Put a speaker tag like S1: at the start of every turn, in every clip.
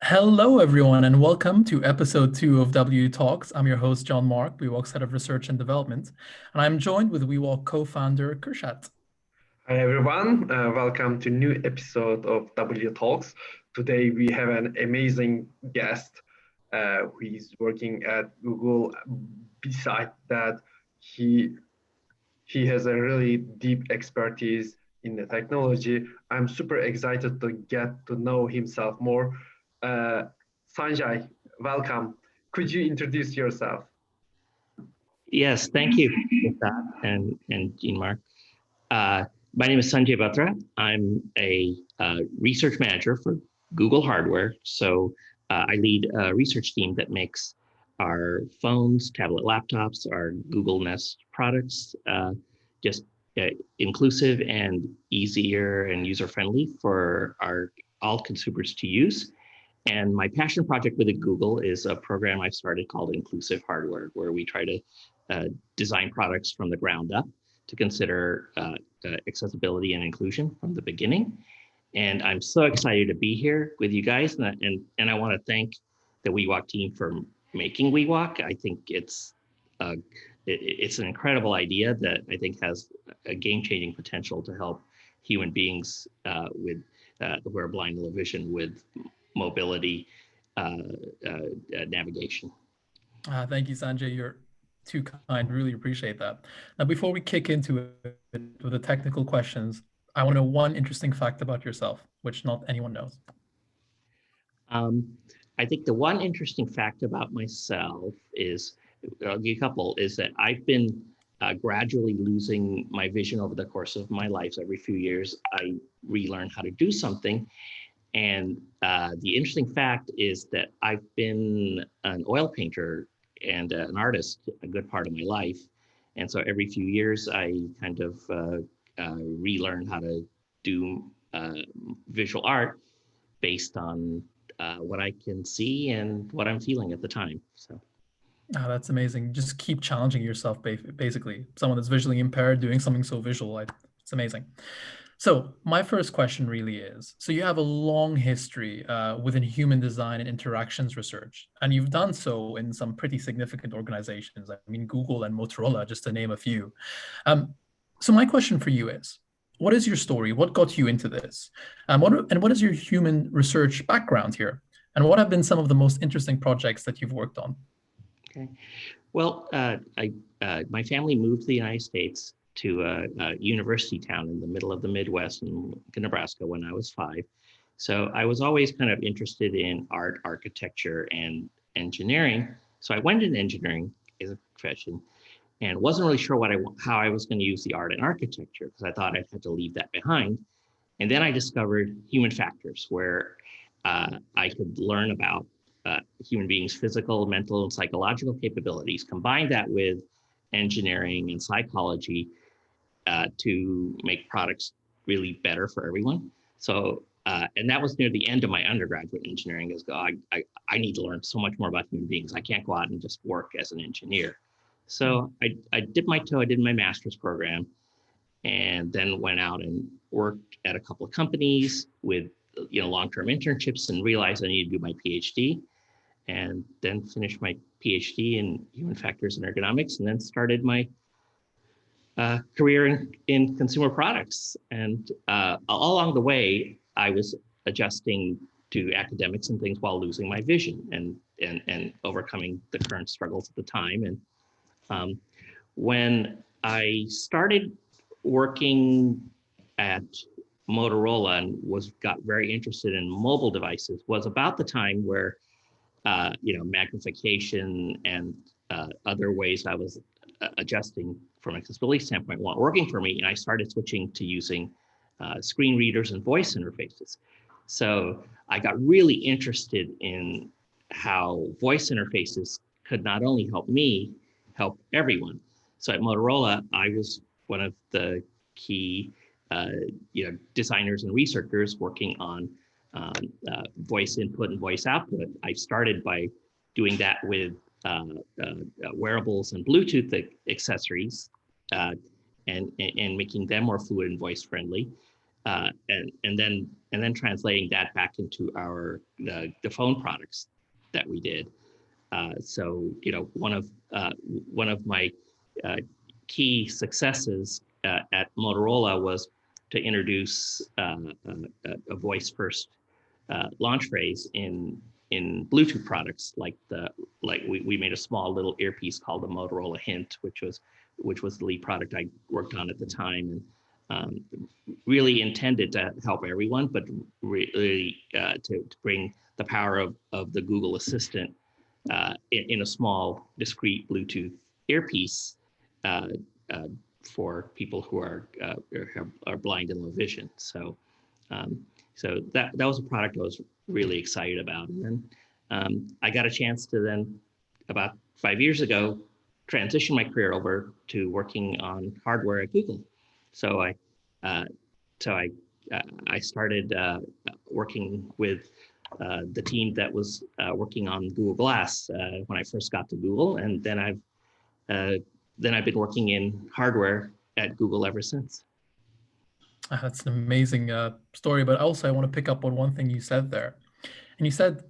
S1: Hello, everyone, and welcome to episode 2 of WTALKS. I'm your host, John Mark, WeWALK's head of research and development, and I'm joined with WeWALK co-founder Kurshat.
S2: Hi everyone, welcome to new episode of W Talks. Today we have an amazing guest who is working at Google. Besides that, he he has a really deep expertise in the technology. I'm super excited to get to know himself more. Uh, Sanjay, welcome. Could you introduce yourself?
S3: Yes, thank you for that, and Jean Mark. Uh, my name is Sanjay Batra. I'm a research manager for Google Hardware. So I lead a research team that makes our phones, tablet laptops, our Google Nest products just inclusive and easier and user friendly for our all consumers to use. And my passion project within Google is a program I've started called Inclusive Hardware, where we try to design products from the ground up to consider accessibility and inclusion from the beginning. And I'm so excited to be here with you guys. And I want to thank the WeWALK team for making WeWALK. I think uh, it's an incredible idea that I think has a game-changing potential to help human beings who are blind and low vision with mobility navigation.
S1: Thank you, Sanjay. You're too kind. Really appreciate that. Now, before we kick into it with the technical questions, I want to know one interesting fact about yourself, which not anyone knows.
S3: Um, I think the one interesting fact about myself is, I'll give you a couple, is that I've been gradually losing my vision over the course of my life. So every few years, I relearn how to do something. And the interesting fact is that I've been an oil painter and an artist a good part of my life. And so every few years, I kind of relearn how to do visual art based on what I can see and what I'm feeling at the time. So.
S1: That's amazing. Just keep challenging yourself, basically. Someone that's visually impaired doing something so visual, it's amazing. So my first question really is, so you have a long history within human design and interactions research, and you've done so in some pretty significant organizations. I mean, Google and Motorola, just to name a few. So my question for you is, what is your story? What got you into this? What is your human research background here? And what have been some of the most interesting projects that you've worked on?
S3: Okay. Well, my family moved to the United States to a university town in the middle of the Midwest in Nebraska when I was 5. So I was always kind of interested in art, architecture, and engineering. So I went into engineering as a profession and wasn't really sure how I was going to use the art and architecture because I thought I'd had to leave that behind. And then I discovered human factors, where I could learn about human beings' physical, mental, and psychological capabilities, combine that with engineering and psychology to make products really better for everyone. So, and that was near the end of my undergraduate engineering. Is I need to learn so much more about human beings. I can't go out and just work as an engineer. So I dipped my toe. I did my master's program, and then went out and worked at a couple of companies with long-term internships, and realized I needed to do my PhD, and then finished my PhD in human factors and ergonomics, and then started my career in consumer products. And all along the way, I was adjusting to academics and things while losing my vision and overcoming the current struggles at the time. And when I started working at Motorola and got very interested in mobile devices, was about the time where magnification and other ways I was adjusting from an accessibility standpoint weren't working for me, and I started switching to using screen readers and voice interfaces. So I got really interested in how voice interfaces could not only help me, help everyone. So at Motorola, I was one of the key designers and researchers working on voice input and voice output. I started by doing that with wearables and Bluetooth accessories and making them more fluid and voice friendly. and then translating that back into the phone products that we did. So one of my key successes at Motorola was to introduce a voice first launch phrase in Bluetooth products, like we made a small little earpiece called the Motorola Hint, which was the lead product I worked on at the time, and really intended to help everyone, but really to bring the power of the Google Assistant in a small, discrete Bluetooth earpiece for people who are blind and low vision. So that was a product I was really excited about. And then I got a chance to then, about 5 years ago, transition my career over to working on hardware at Google. So I started working with the team that was working on Google Glass when I first got to Google, and then I've been working in hardware at Google ever since.
S1: That's an amazing story, but also I want to pick up on one thing you said there. And you said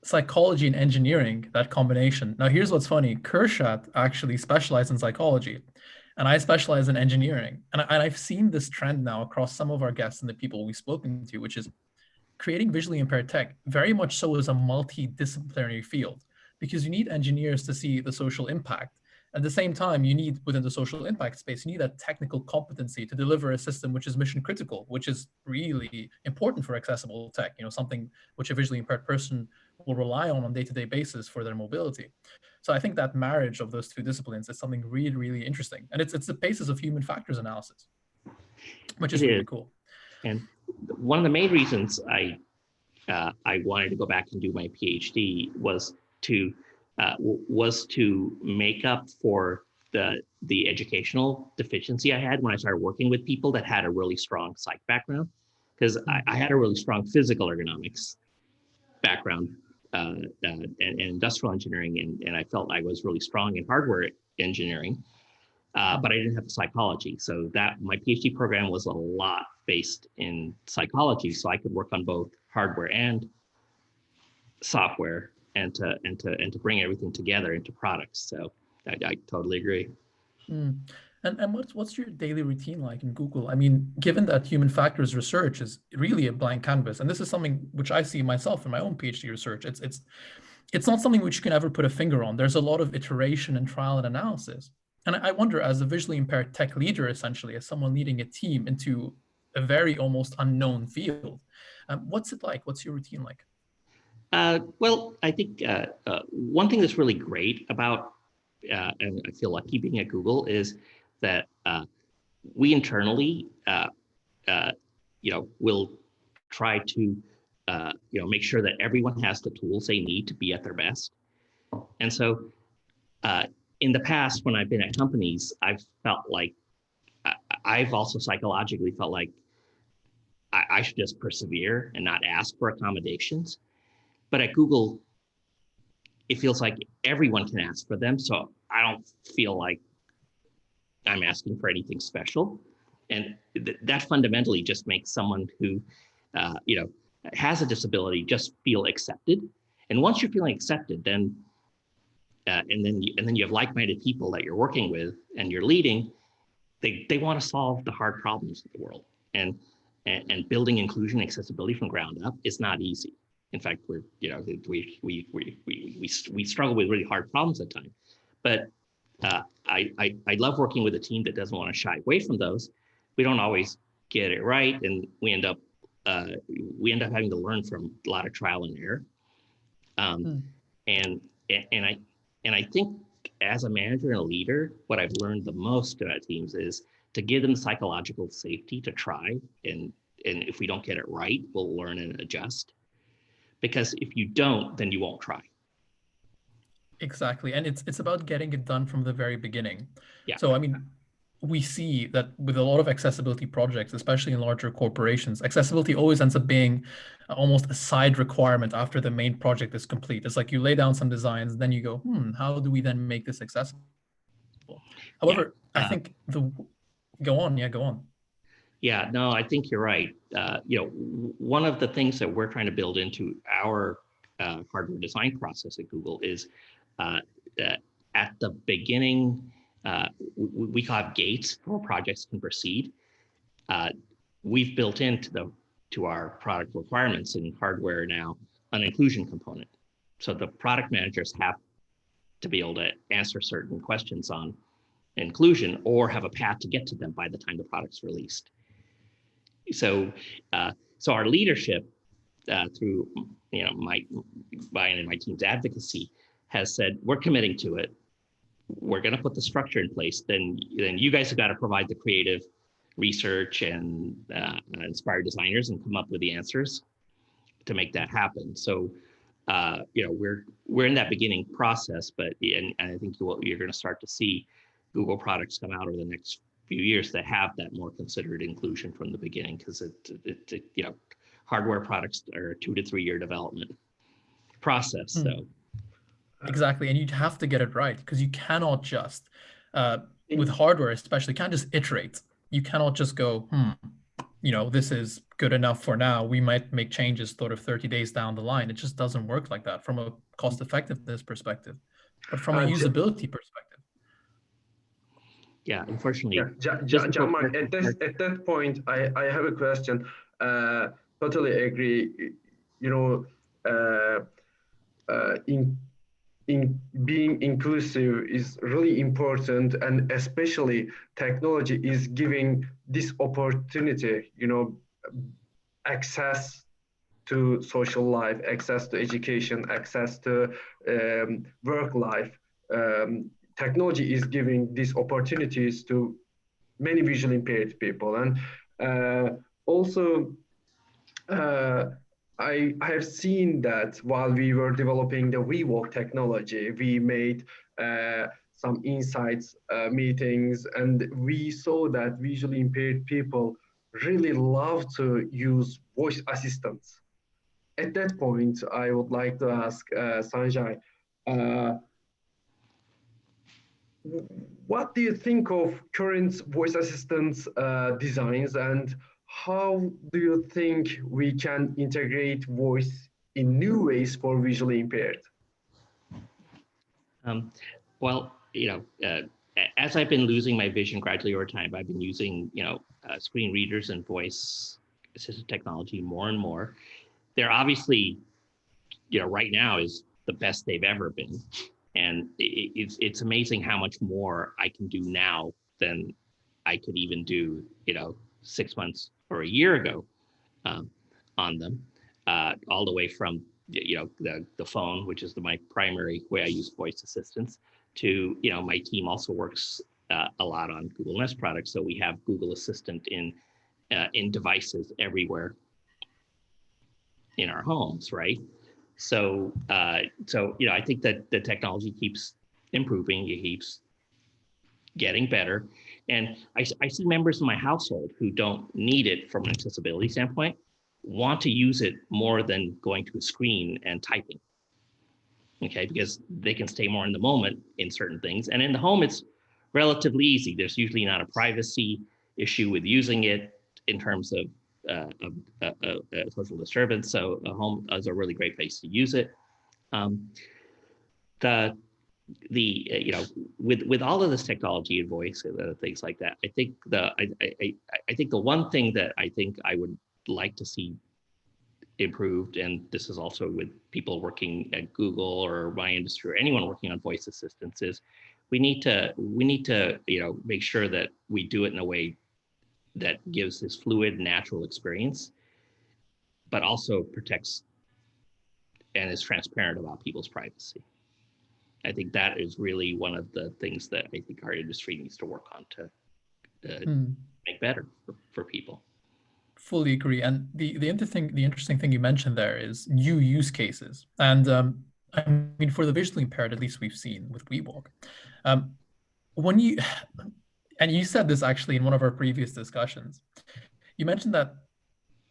S1: psychology and engineering, that combination. Now, here's what's funny. Kirshat actually specialized in psychology, and I specialize in engineering. And I've seen this trend now across some of our guests and the people we've spoken to, which is creating visually impaired tech very much so as a multidisciplinary field, because you need engineers to see the social impact. At the same time, you need, within the social impact space, you need that technical competency to deliver a system which is mission critical, which is really important for accessible tech, something which a visually impaired person will rely on day-to-day basis for their mobility. So I think that marriage of those two disciplines is something really, really interesting. And it's the basis of human factors analysis, which is really cool.
S3: And one of the main reasons I wanted to go back and do my PhD was to make up for the educational deficiency I had when I started working with people that had a really strong psych background, because I had a really strong physical ergonomics background and industrial engineering, and I felt I was really strong in hardware engineering, but I didn't have psychology. So that my PhD program was a lot based in psychology, so I could work on both hardware and software, and to bring everything together into products. So I totally agree.
S1: And what's your daily routine like in Google? I mean, given that human factors research is really a blank canvas, and this is something which I see myself in my own PhD research, it's not something which you can ever put a finger on. There's a lot of iteration and trial and analysis. And I wonder, as a visually impaired tech leader, essentially, as someone leading a team into a very almost unknown field, what's it like? What's your routine like?
S3: Well, I think one thing that's really great about, and I feel lucky being at Google, is that we internally, will try to, make sure that everyone has the tools they need to be at their best. And so, in the past, when I've been at companies, I've felt like I've also psychologically felt like I should just persevere and not ask for accommodations. But at Google, it feels like everyone can ask for them. So I don't feel like I'm asking for anything special. And that fundamentally just makes someone who, has a disability just feel accepted. And once you're feeling accepted, then, and then you have like-minded people that you're working with and you're leading, they want to solve the hard problems of the world. And building inclusion and accessibility from ground up is not easy. In fact, we struggle with really hard problems at times. But I love working with a team that doesn't want to shy away from those. We don't always get it right, and we end up having to learn from a lot of trial and error. And I think as a manager and a leader, what I've learned the most about teams is to give them psychological safety to try, and if we don't get it right, we'll learn and adjust. Because if you don't, then you won't try.
S1: Exactly. And it's about getting it done from the very beginning.
S3: Yeah.
S1: So, I mean, we see that with a lot of accessibility projects, especially in larger corporations, accessibility always ends up being almost a side requirement after the main project is complete. It's like you lay down some designs, then you go, how do we then make this accessible? However, I think go on.
S3: Yeah, no, I think you're right. One of the things that we're trying to build into our hardware design process at Google is uh, uh, at the beginning, we call it gates before projects can proceed. Uh, we've built to our product requirements in hardware now an inclusion component. So the product managers have to be able to answer certain questions on inclusion or have a path to get to them by the time the product's released. So, so our leadership through Brian and my team's advocacy has said we're committing to it. We're going to put the structure in place. Then you guys have got to provide the creative research and inspire designers and come up with the answers to make that happen. So, we're in that beginning process, but and I think you're going to start to see Google products come out over the next few years that have that more considered inclusion from the beginning, because hardware products are a 2 to 3 year development process. So
S1: exactly, and you have to get it right, because you cannot just with hardware especially, you can't just iterate. You cannot just go, this is good enough for now. We might make changes sort of 30 days down the line. It just doesn't work like that from a cost effectiveness perspective, but from a usability perspective.
S3: Yeah, unfortunately.
S2: Jean-Marc, at that point, I have a question. Totally agree. In being inclusive is really important, and especially technology is giving this opportunity, access to social life, access to education, access to work life. Technology is giving these opportunities to many visually impaired people. And also, I have seen that while we were developing the WeWALK technology, we made some insights meetings, and we saw that visually impaired people really love to use voice assistants. At that point, I would like to ask Sanjay, what do you think of current voice assistants designs, and how do you think we can integrate voice in new ways for visually impaired?
S3: Well, as I've been losing my vision gradually over time, I've been using, screen readers and voice assisted technology more and more. They're obviously, right now is the best they've ever been. And it's amazing how much more I can do now than I could even do, 6 months or a year ago on them, all the way from the phone, which is my primary way I use voice assistants, to my team also works a lot on Google Nest products, so we have Google Assistant in devices everywhere in our homes, right? So, I think that the technology keeps improving, it keeps getting better. And I see members of my household who don't need it from an accessibility standpoint, want to use it more than going to a screen and typing. Okay, because they can stay more in the moment in certain things. And in the home, it's relatively easy. There's usually not a privacy issue with using it in terms of social disturbance. So a home is a really great place to use it. With all of this technology and voice and things like that, I think the one thing that I think I would like to see improved, and this is also with people working at Google or my industry or anyone working on voice assistants, is we need to make sure that we do it in a way that gives this fluid, natural experience, but also protects and is transparent about people's privacy. I think that is really one of the things that I think our industry needs to work on to make better for people.
S1: Fully agree. And the interesting thing you mentioned there is new use cases. And I mean, for the visually impaired, at least we've seen with WeWALK, when you said this actually in one of our previous discussions, you mentioned that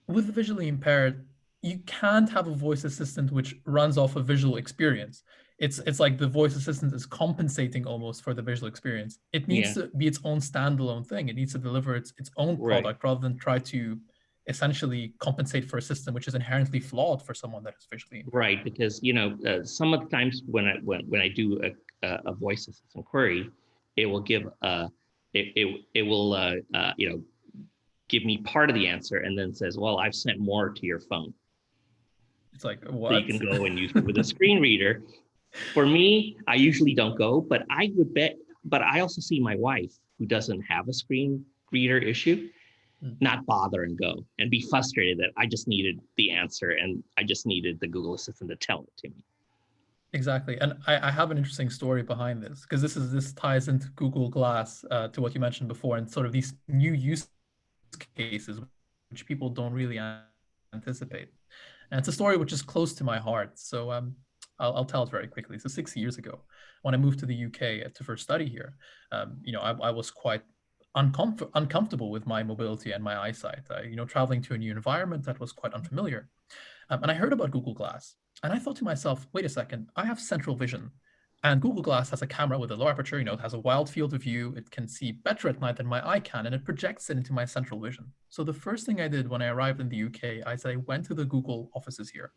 S1: with the visually impaired, you can't have a voice assistant which runs off a visual experience. it's like the voice assistant is compensating almost for the visual experience. It needs
S3: Yeah.
S1: to be its own standalone thing. It needs to deliver its own
S3: Right.
S1: product rather than try to essentially compensate for a system which is inherently flawed for someone that is visually impaired.
S3: Right, because some of the times when I do a voice assistant query, it will give it will give me part of the answer and then says, well, I've sent more to your phone,
S1: It's like,
S3: so you
S1: what?
S3: can go and use it with a screen reader. For me, I usually don't go, but I would bet. But I also see my wife, who doesn't have a screen reader issue, not bother and go and be frustrated that I just needed the answer and I just needed the Google Assistant to tell it to me.
S1: Exactly. And I have an interesting story behind this, because this ties into Google Glass, to what you mentioned before, and sort of these new use cases which people don't really anticipate. And it's a story which is close to my heart. So I'll tell it very quickly. So 6 years ago, when I moved to the UK to first study here, I was quite uncomfortable with my mobility and my eyesight. Traveling to a new environment that was quite unfamiliar. And I heard about Google Glass, and I thought to myself, wait a second, I have central vision. And Google Glass has a camera with a low aperture, it has a wide field of view. It can see better at night than my eye can, and it projects it into my central vision. So the first thing I did when I arrived in the UK, I went to the Google offices here,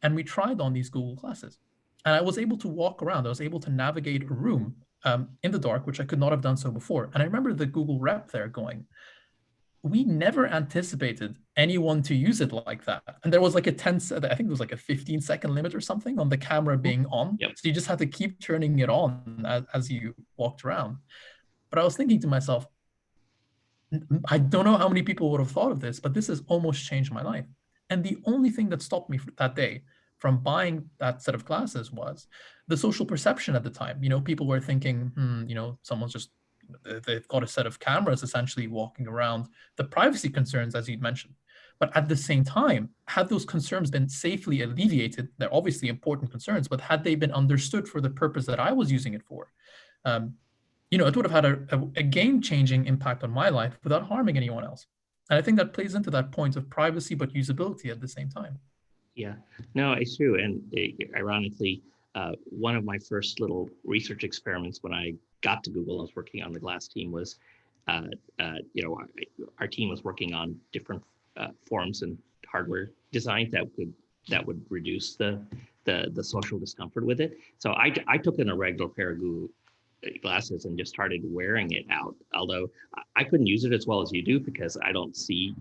S1: and we tried on these Google Glasses. And I was able to walk around. I was able to navigate a room in the dark, which I could not have done so before. And I remember the Google rep there going, we never anticipated anyone to use it like that. And there was like I think it was like a 15-second limit or something on the camera being on.
S3: Yep.
S1: So you just had to keep turning it on as you walked around. But I was thinking to myself, I don't know how many people would have thought of this, but this has almost changed my life. And the only thing that stopped me that day from buying that set of glasses was the social perception at the time. People were thinking, someone's just, they've got a set of cameras essentially walking around, the privacy concerns, as you'd mentioned. But at the same time, had those concerns been safely alleviated, they're obviously important concerns, but had they been understood for the purpose that I was using it for, it would have had a game-changing impact on my life without harming anyone else. And I think that plays into that point of privacy, but usability at the same time.
S3: Yeah, no, it's true. And ironically, one of my first little research experiments when I got to Google, I was working on the Glass team, was, our team was working on different forms and hardware designs that would reduce the social discomfort with it. So I took in a regular pair of Google glasses and just started wearing it out. Although I couldn't use it as well as you do because I don't see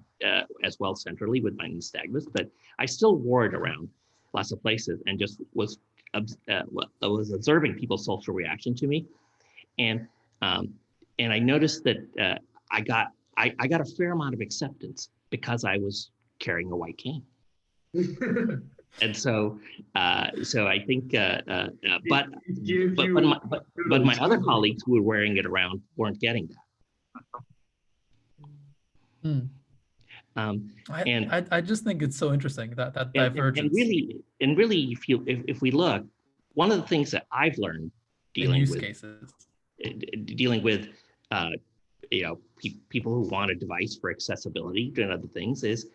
S3: as well centrally with my nystagmus, but I still wore it around lots of places and just was observing people's social reaction to me, and I noticed that I got a fair amount of acceptance because I was carrying a white cane. And so I think, but my other colleagues who were wearing it around weren't getting that.
S1: I just think it's so interesting that divergence.
S3: And really, if we look, one of the things that I've learned dealing with people who want a device for accessibility and other things is,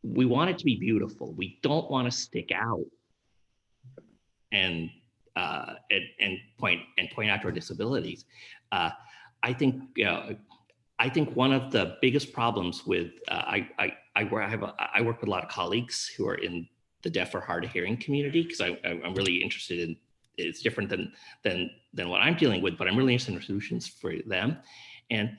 S3: we want it to be beautiful. We don't want to stick out and point out our disabilities. I think one of the biggest problems with I work with a lot of colleagues who are in the deaf or hard of hearing community, because I'm really interested in, it's different than what I'm dealing with, but I'm really interested in solutions for them. And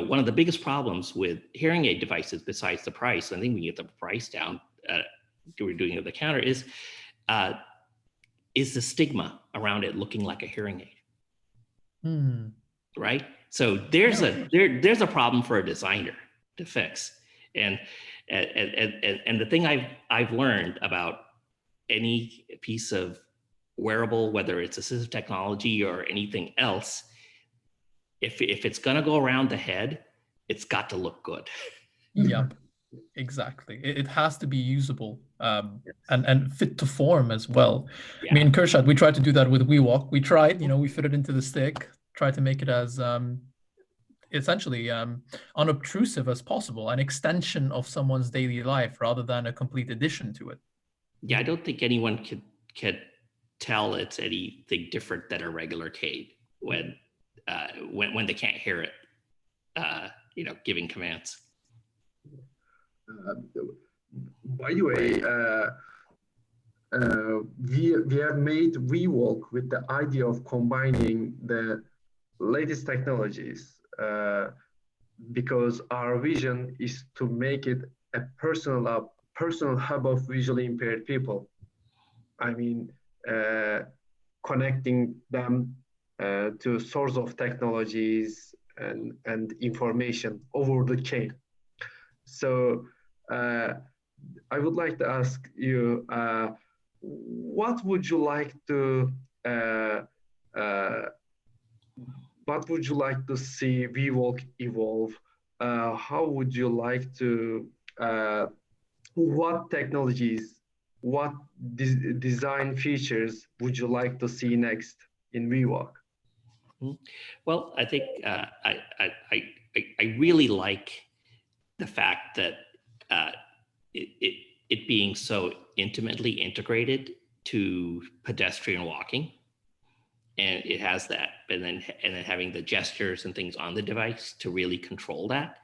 S3: one of the biggest problems with hearing aid devices, besides the price, I think we can get the price down, we're doing it at the counter, is the stigma around it looking like a hearing aid. Right? So there's a problem for a designer to fix. And the thing I've learned about any piece of wearable, whether it's assistive technology or anything else, if it's going to go around the head, it's got to look good.
S1: Yep, exactly. It has to be usable and fit to form as well. Yeah. I mean, in Kershad, we tried to do that with WeWALK. We tried, we fit it into the stick, tried to make it as essentially unobtrusive as possible, an extension of someone's daily life rather than a complete addition to it.
S3: Yeah, I don't think anyone can tell it's anything different than a regular cane when they can't hear it, giving commands.
S2: By the way, we have made WeWALK with the idea of combining the latest technologies because our vision is to make it a personal hub of visually impaired people. I mean, connecting them to source of technologies and information over the chain. So I would like to ask you, what would you like to uh, uh, what would you like to see WeWalk evolve? How would you like to what technologies, what design features would you like to see next in WeWalk?
S3: Well, I think I really like the fact that it being so intimately integrated to pedestrian walking, and it has that, and then having the gestures and things on the device to really control that.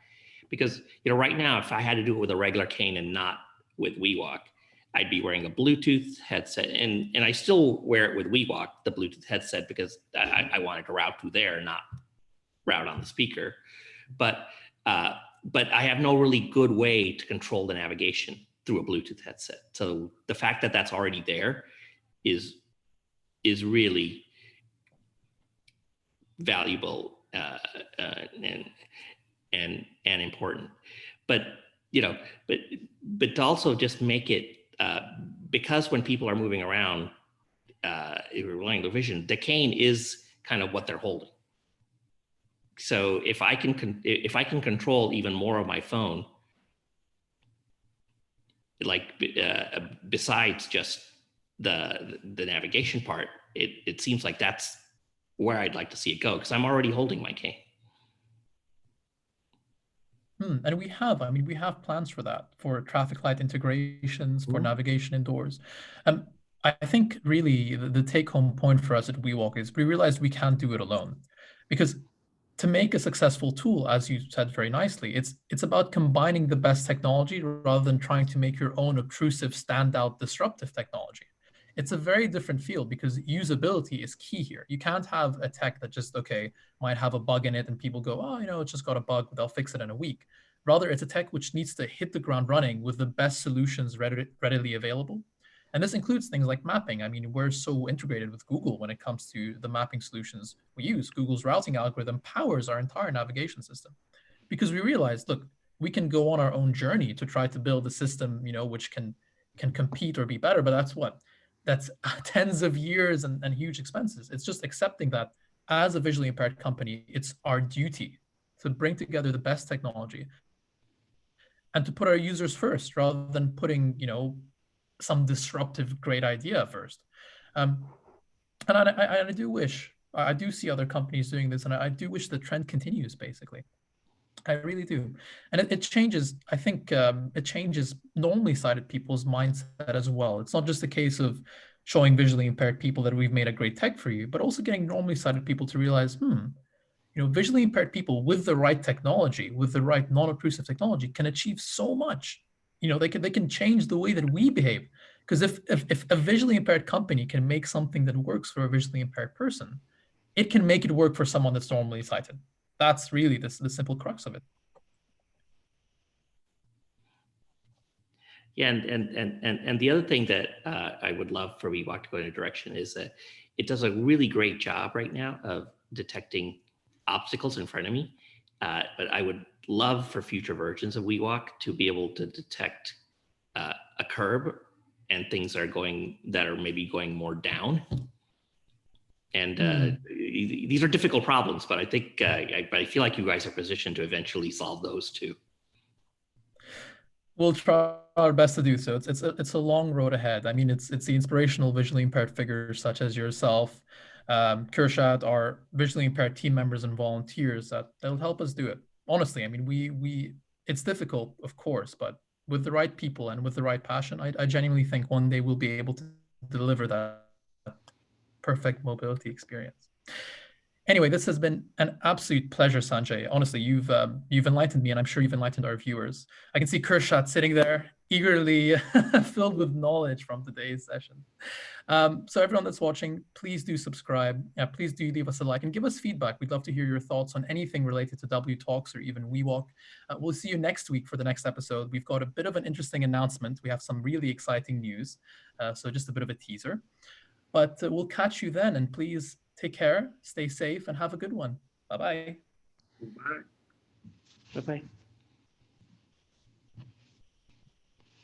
S3: Because right now, if I had to do it with a regular cane and not with WeWalk, I'd be wearing a Bluetooth headset, and I still wear it with WeWalk, the Bluetooth headset, because I wanted to route through there, not route on the speaker. But I have no really good way to control the navigation through a Bluetooth headset. So the fact that that's already there is really valuable and important. But but to also just make it because when people are moving around, if we're relying on their vision, the cane is kind of what they're holding. So if I can control even more of my phone, like besides just the navigation part, it seems like that's where I'd like to see it go, because I'm already holding my cane.
S1: And we have plans for that, for traffic light integrations, for navigation indoors. I think really the take-home point for us at WeWalk is we realized we can't do it alone, because to make a successful tool, as you said very nicely, it's about combining the best technology rather than trying to make your own obtrusive, standout, disruptive technology. It's a very different field because usability is key here. You can't have a tech that just, okay, might have a bug in it and people go, oh, it's just got a bug, they'll fix it in a week. Rather, it's a tech which needs to hit the ground running with the best solutions readily available. And this includes things like mapping. I mean, we're so integrated with Google when it comes to the mapping solutions we use. Google's routing algorithm powers our entire navigation system because we realized, look, we can go on our own journey to try to build a system, which can compete or be better. But that's tens of years and huge expenses. It's just accepting that as a visually impaired company, it's our duty to bring together the best technology and to put our users first rather than putting, some disruptive great idea first. And I do wish, I do see other companies doing this, and I do wish the trend continues, basically. I really do. And it changes, I think it changes normally sighted people's mindset as well. It's not just a case of showing visually impaired people that we've made a great tech for you, but also getting normally sighted people to realize, visually impaired people with the right technology, with the right non-obtrusive technology can achieve so much. They can change the way that we behave. Because if a visually impaired company can make something that works for a visually impaired person, it can make it work for someone that's normally sighted. That's really the simple crux of it.
S3: Yeah, and the other thing that I would love for WeWalk to go in a direction is that it does a really great job right now of detecting obstacles in front of me. But I would love for future versions of WeWalk to be able to detect a curb and things that are maybe going more down. And these are difficult problems, but I think I feel like you guys are positioned to eventually solve those too.
S1: We'll try our best to do so. It's a long road ahead. I mean, it's the inspirational visually impaired figures such as yourself, Kürşad, our visually impaired team members and volunteers that'll help us do it. Honestly, I mean, it's difficult, of course, but with the right people and with the right passion, I genuinely think one day we'll be able to deliver that perfect mobility experience. Anyway, this has been an absolute pleasure, Sanjay. Honestly, you've enlightened me, and I'm sure you've enlightened our viewers. I can see Kirshat sitting there, eagerly filled with knowledge from today's session. So everyone that's watching, please do subscribe. Please do leave us a like and give us feedback. We'd love to hear your thoughts on anything related to WTALKS or even WeWALK. We'll see you next week for the next episode. We've got a bit of an interesting announcement. We have some really exciting news. So just a bit of a teaser. But we'll catch you then, and please take care, stay safe, and have a good one. Bye-bye.
S2: Bye.
S3: Bye-bye.